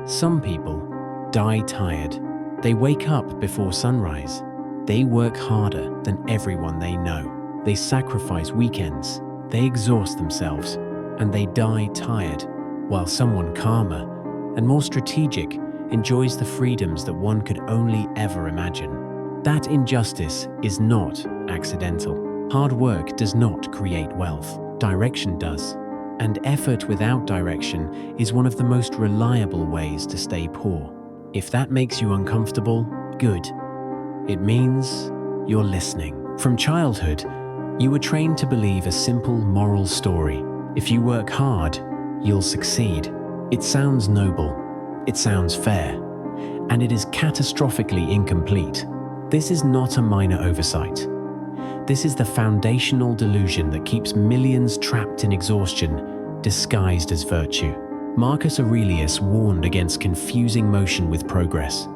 Some people die tired. They wake up before sunrise. They work harder than everyone they know. They sacrifice weekends. They exhaust themselves, and they die tired, while someone calmer and more strategic enjoys the freedoms that one could only ever imagine. That injustice is not accidental. Hard work does not create wealth. Direction does. And effort without direction is one of the most reliable ways to stay poor. If that makes you uncomfortable, good. It means you're listening. From childhood, you were trained to believe a simple moral story. If you work hard, you'll succeed. It sounds noble, it sounds fair, and it is catastrophically incomplete. This is not a minor oversight. This is the foundational delusion that keeps millions trapped in exhaustion, disguised as virtue. Marcus Aurelius warned against confusing motion with progress.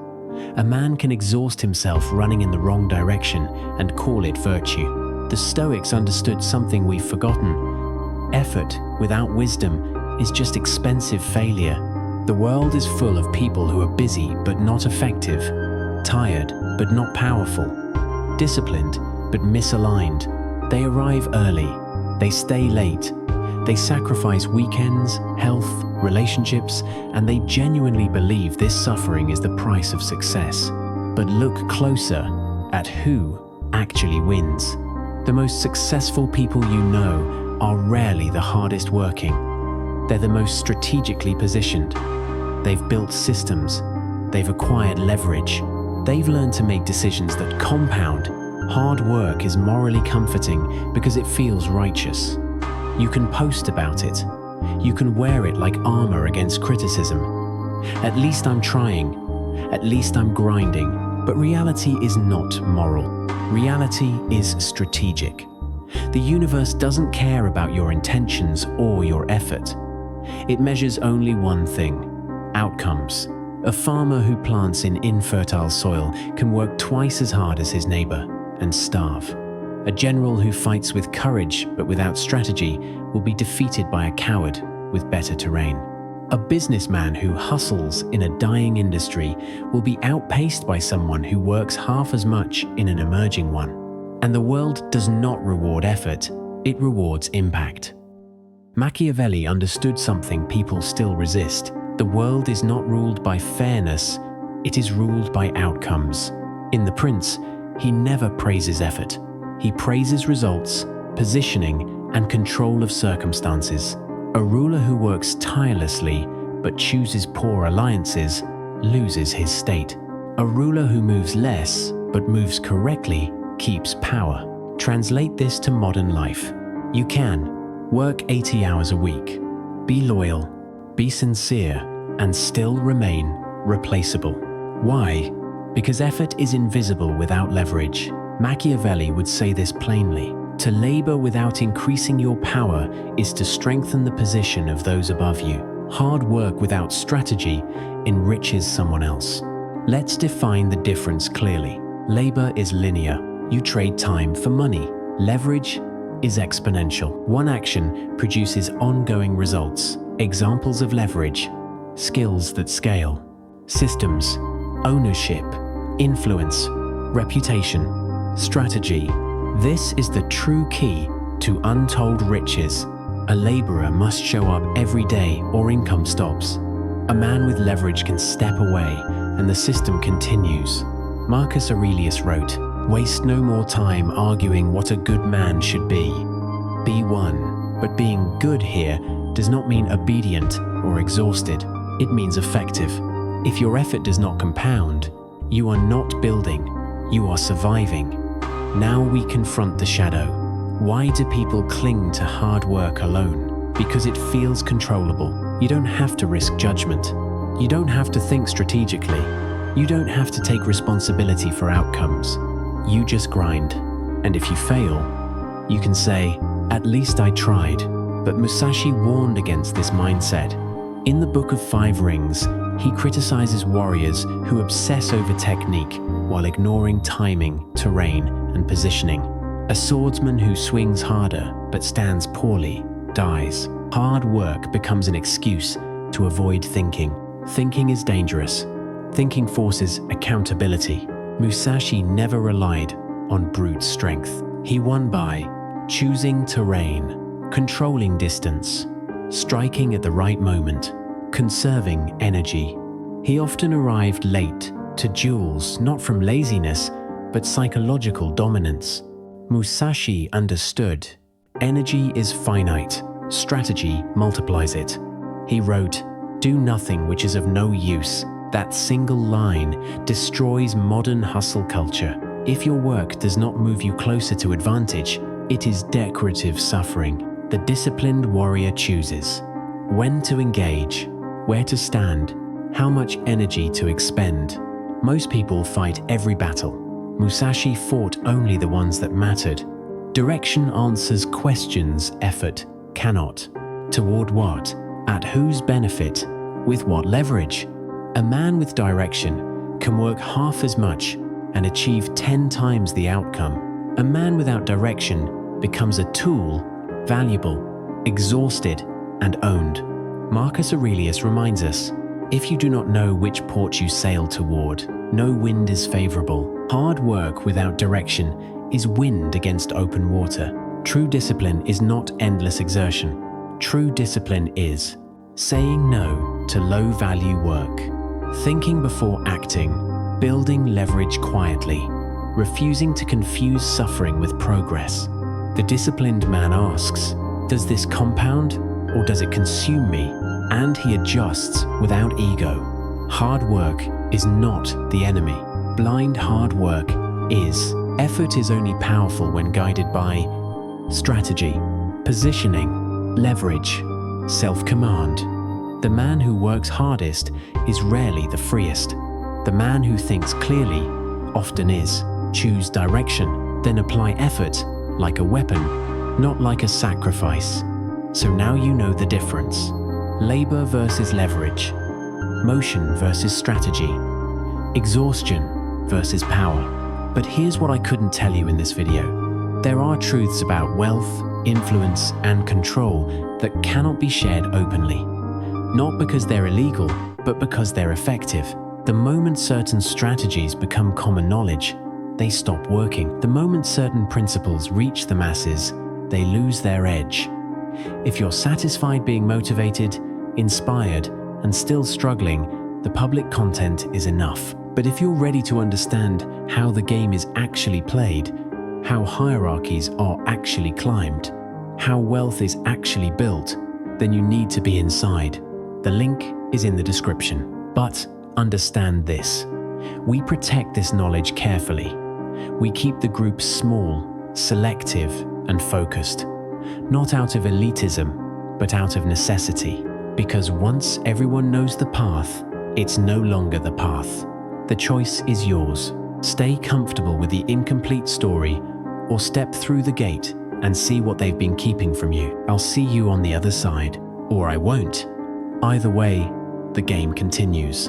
A man can exhaust himself running in the wrong direction and call it virtue. The Stoics understood something we've forgotten. Effort without wisdom is just expensive failure. The world is full of people who are busy but not effective, tired but not powerful, disciplined but misaligned. They arrive early, they stay late, they sacrifice weekends, health, relationships, and they genuinely believe this suffering is the price of success. But look closer at who actually wins. The most successful people you know are rarely the hardest working. They're the most strategically positioned. They've built systems. They've acquired leverage. They've learned to make decisions that compound. Hard work is morally comforting because it feels righteous. You can post about it. You can wear it like armor against criticism. At least I'm trying. At least I'm grinding. But reality is not moral. Reality is strategic. The universe doesn't care about your intentions or your effort. It measures only one thing: outcomes. A farmer who plants in infertile soil can work twice as hard as his neighbor and starve. A general who fights with courage but without strategy will be defeated by a coward with better terrain. A businessman who hustles in a dying industry will be outpaced by someone who works half as much in an emerging one. And the world does not reward effort, it rewards impact. Machiavelli understood something people still resist. The world is not ruled by fairness, it is ruled by outcomes. In The Prince, he never praises effort. He praises results, positioning, and control of circumstances. A ruler who works tirelessly but chooses poor alliances loses his state. A ruler who moves less but moves correctly keeps power. Translate this to modern life. You can work 80 hours a week, be loyal, be sincere, and still remain replaceable. Why? Because effort is invisible without leverage. Machiavelli would say this plainly. To labor without increasing your power is to strengthen the position of those above you. Hard work without strategy enriches someone else. Let's define the difference clearly. Labor is linear. You trade time for money. Leverage is exponential. One action produces ongoing results. Examples of leverage: skills that scale, systems, ownership, influence, reputation, strategy. This is the true key to untold riches. A laborer must show up every day or income stops. A man with leverage can step away and the system continues. Marcus Aurelius wrote, "Waste no more time arguing what a good man should be. Be one." But being good here does not mean obedient or exhausted. It means effective. If your effort does not compound, you are not building, you are surviving. Now we confront the shadow. Why do people cling to hard work alone? Because it feels controllable. You don't have to risk judgment. You don't have to think strategically. You don't have to take responsibility for outcomes. You just grind. And if you fail, you can say, "At least I tried." But Musashi warned against this mindset. In the Book of Five Rings, he criticizes warriors who obsess over technique while ignoring timing, terrain, and positioning. A swordsman who swings harder but stands poorly dies. Hard work becomes an excuse to avoid thinking. Thinking is dangerous. Thinking forces accountability. Musashi never relied on brute strength. He won by choosing terrain, controlling distance, striking at the right moment, conserving energy. He often arrived late to duels, not from laziness, but psychological dominance. Musashi understood energy is finite, strategy multiplies it. He wrote, "Do nothing which is of no use." That single line destroys modern hustle culture. If your work does not move you closer to advantage, it is decorative suffering. The disciplined warrior chooses when to engage, where to stand, how much energy to expend. Most people fight every battle. Musashi fought only the ones that mattered. Direction answers questions effort cannot. Toward what? At whose benefit? With what leverage? A man with direction can work half as much and achieve 10 times the outcome. A man without direction becomes a tool, valuable, exhausted, and owned. Marcus Aurelius reminds us, if you do not know which port you sail toward, no wind is favorable. Hard work without direction is wind against open water. True discipline is not endless exertion. True discipline is saying no to low-value work, thinking before acting, building leverage quietly, refusing to confuse suffering with progress. The disciplined man asks, does this compound or does it consume me? And he adjusts without ego. Hard work is not the enemy. Blind hard work is. Effort is only powerful when guided by strategy, positioning, leverage, self-command. The man who works hardest is rarely the freest. The man who thinks clearly often is. Choose direction, then apply effort like a weapon, not like a sacrifice. So now you know the difference. Labor versus leverage, motion versus strategy, exhaustion versus power. But here's what I couldn't tell you in this video. There are truths about wealth, influence, and control that cannot be shared openly. Not because they're illegal, but because they're effective. The moment certain strategies become common knowledge, they stop working. The moment certain principles reach the masses, they lose their edge. If you're satisfied being motivated, inspired, and still struggling, the public content is enough. But if you're ready to understand how the game is actually played, how hierarchies are actually climbed, how wealth is actually built, then you need to be inside. The link is in the description. But understand this. We protect this knowledge carefully. We keep the group small, selective, and focused. Not out of elitism, but out of necessity. Because once everyone knows the path, it's no longer the path. The choice is yours. Stay comfortable with the incomplete story, or step through the gate and see what they've been keeping from you. I'll see you on the other side, or I won't. Either way, the game continues.